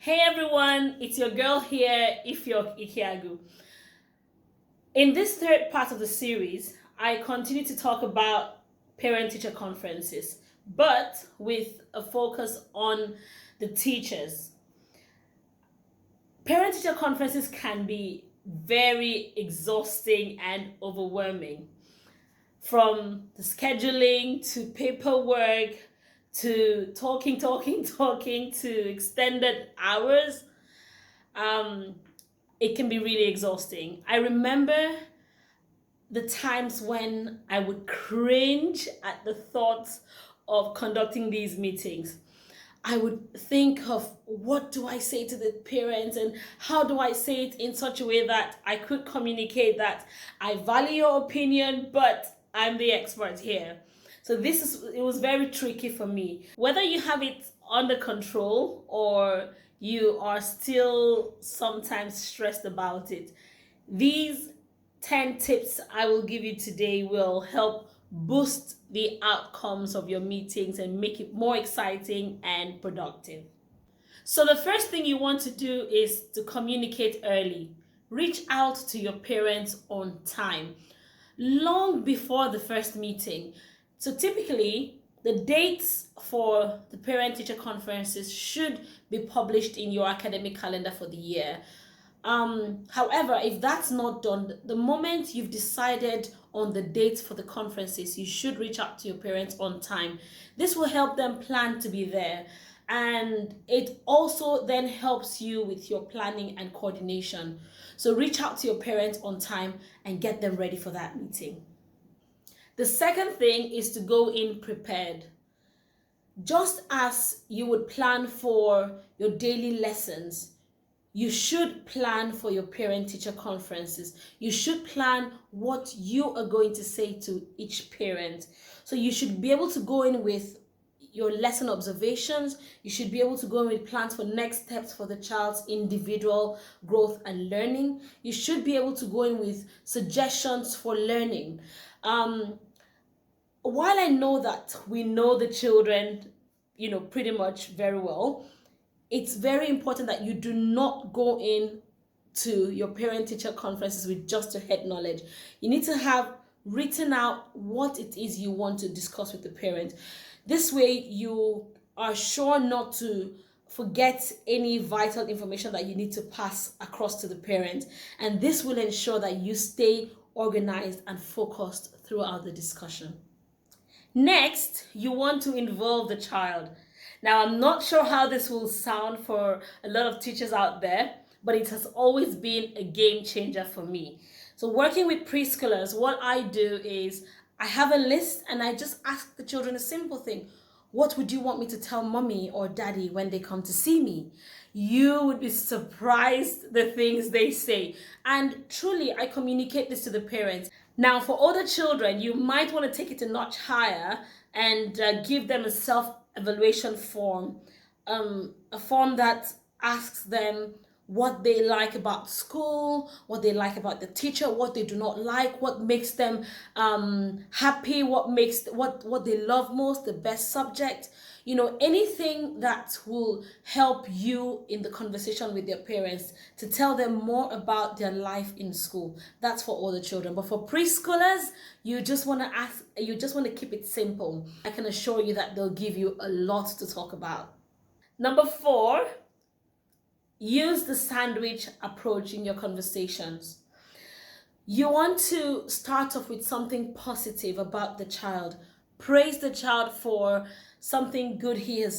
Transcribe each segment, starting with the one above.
Hey everyone, it's your girl here, Ifiok. In this third part of the series, I continue to talk about parent-teacher conferences, but with a focus on the teachers. Parent-teacher conferences can be very exhausting and overwhelming. From the scheduling to paperwork to talking to extended hours, um, it can be really exhausting. I remember the times when I would cringe at the thought of conducting these meetings. I would think of what do I say to the parents and how do I say it in such a way that I could communicate that I value your opinion, but I'm the expert here. So it was very tricky for me. Whether you have it under control or you are still sometimes stressed about it, these 10 tips I will give you today will help boost the outcomes of your meetings and make it more exciting and productive. So, the first thing you want to do is to communicate early. Reach out to your parents on time, long before the first meeting. So, typically, the dates for the parent teacher conferences should be published in your academic calendar for the year. However, if that's not done, the moment you've decided on the dates for the conferences, you should reach out to your parents on time. This will help them plan to be there. And it also then helps you with your planning and coordination. So reach out to your parents on time and get them ready for that meeting. The second thing is to go in prepared. Just as you would plan for your daily lessons, you should plan for your parent-teacher conferences. You should plan what you are going to say to each parent. So you should be able to go in with your lesson observations. You should be able to go in with plans for next steps for the child's individual growth and learning. You should be able to go in with suggestions for learning. While I know that we know the children, pretty much very well, it's very important that you do not go in to your parent-teacher conferences with just your head knowledge. You need to have written out what it is you want to discuss with the parent. This way you are sure not to forget any vital information that you need to pass across to the parent. And this will ensure that you stay organized and focused throughout the discussion. Next, you want to involve the child. Now, I'm not sure how this will sound for a lot of teachers out there, but it has always been a game changer for me. So working with preschoolers, what I do is I have a list and I just ask the children a simple thing. What would you want me to tell mommy or daddy when they come to see me? You would be surprised the things they say. And truly, I communicate this to the parents. Now, for older children, you might want to take it a notch higher and give them a self-evaluation form, a form that asks them what they like about school, what they like about the teacher, what they do not like, what makes them happy, what they love most, the best subject, anything that will help you in the conversation with their parents to tell them more about their life in school. That's for all the children. But for preschoolers, you just want to keep it simple. I can assure you that they'll give you a lot to talk about. Number 4, use the sandwich approach in your conversations. You want to start off with something positive about the child. Praise the child for something good he or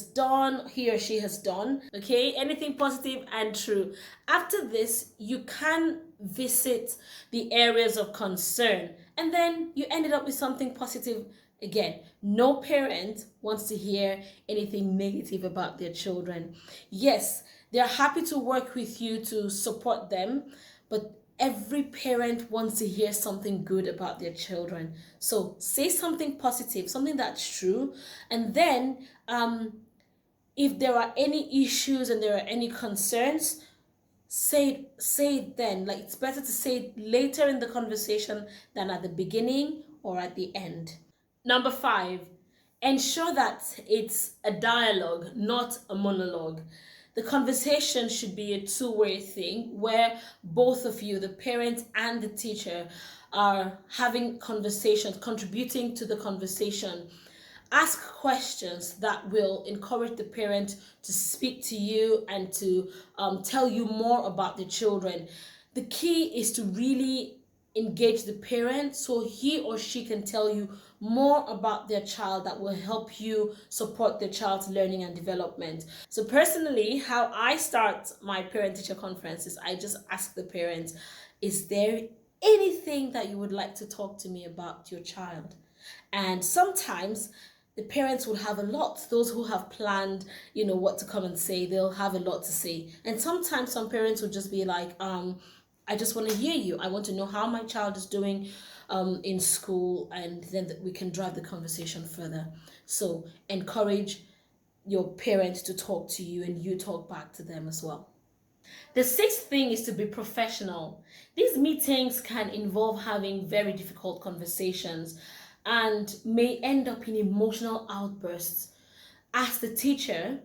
she has done. Okay, anything positive and true. After this, you can visit the areas of concern, and then you ended up with something positive again. No parent wants to hear anything negative about their children. Yes, they're happy to work with you to support them, but every parent wants to hear something good about their children. So say something positive, something that's true. And then if there are any issues and there are any concerns, say it then. Like, it's better to say it later in the conversation than at the beginning or at the end. Number 5, ensure that it's a dialogue, not a monologue. The conversation should be a two-way thing where both of you, the parent and the teacher, are having conversations, contributing to the conversation. Ask questions that will encourage the parent to speak to you and to tell you more about the children. The key is to really engage the parent so he or she can tell you more about their child that will help you support their child's learning and development. So personally, how I start my parent-teacher conferences, I just ask the parents, is there anything that you would like to talk to me about your child? And sometimes the parents would have a lot. Those who have planned, what to come and say, they'll have a lot to say. And sometimes some parents would just be like, I just want to hear you. I want to know how my child is doing in school, and then we can drive the conversation further. So encourage your parents to talk to you and you talk back to them as well. The sixth thing is to be professional. These meetings can involve having very difficult conversations and may end up in emotional outbursts. As the teacher,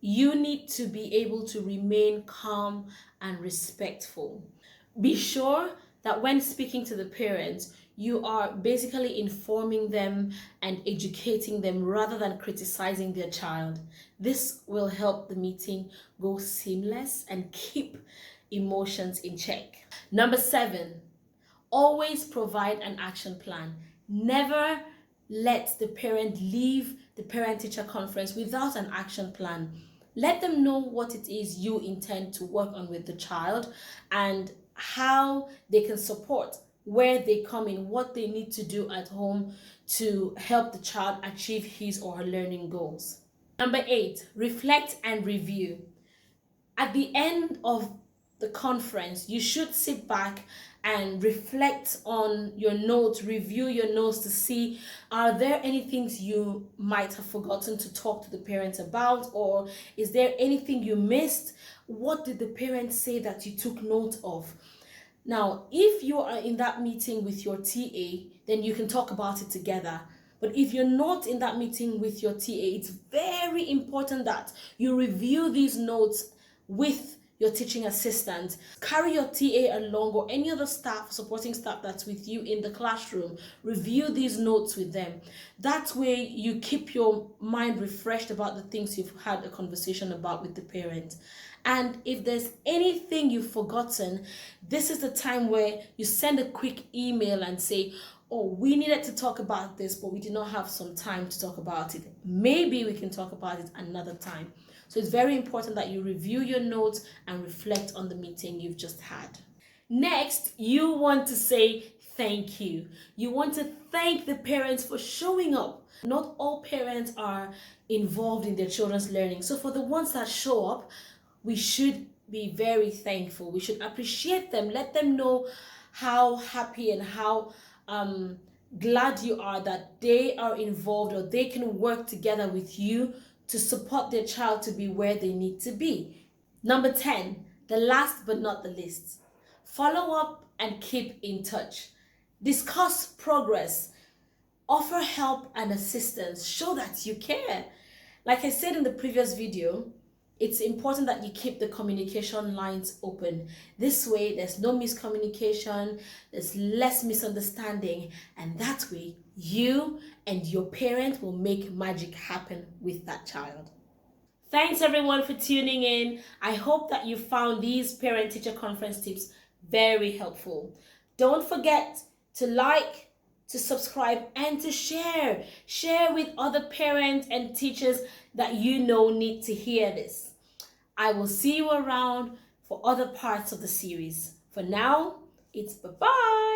you need to be able to remain calm and respectful. Be sure that when speaking to the parents, you are basically informing them and educating them rather than criticizing their child. This will help the meeting go seamless and keep emotions in check. Number 7, always provide an action plan. Never let the parent leave the parent-teacher conference without an action plan. Let them know what it is you intend to work on with the child and how they can support, where they come in, what they need to do at home to help the child achieve his or her learning goals. Number 8, reflect and review. At the end of the conference, you should sit back and reflect on your notes, review your notes to see, are there any things you might have forgotten to talk to the parents about, or is there anything you missed? What did the parents say that you took note of? Now, if you are in that meeting with your TA, then you can talk about it together. But if you're not in that meeting with your TA, it's very important that you review these notes with your teaching assistant. Carry your TA along, or any other staff, supporting staff that's with you in the classroom. Review these notes with them. That way you keep your mind refreshed about the things you've had a conversation about with the parent. And if there's anything you've forgotten, this is the time where you send a quick email and say, oh, we needed to talk about this, but we did not have some time to talk about it. Maybe we can talk about it another time. So it's very important that you review your notes and reflect on the meeting you've just had. Next, you want to say thank you. You want to thank the parents for showing up. Not all parents are involved in their children's learning. So for the ones that show up, we should be very thankful. We should appreciate them. Let them know how happy and how glad you are that they are involved, or they can work together with you to support their child to be where they need to be. Number 10, the last but not the least, follow up and keep in touch. Discuss progress, offer help and assistance, show that you care. Like I said in the previous video, it's important that you keep the communication lines open. This way, there's no miscommunication, there's less misunderstanding, and that way, you and your parent will make magic happen with that child. Thanks everyone for tuning in. I hope that you found these parent-teacher conference tips very helpful. Don't forget to like, to subscribe, and to share. Share with other parents and teachers that you know need to hear this. I will see you around for other parts of the series. For now, it's bye-bye.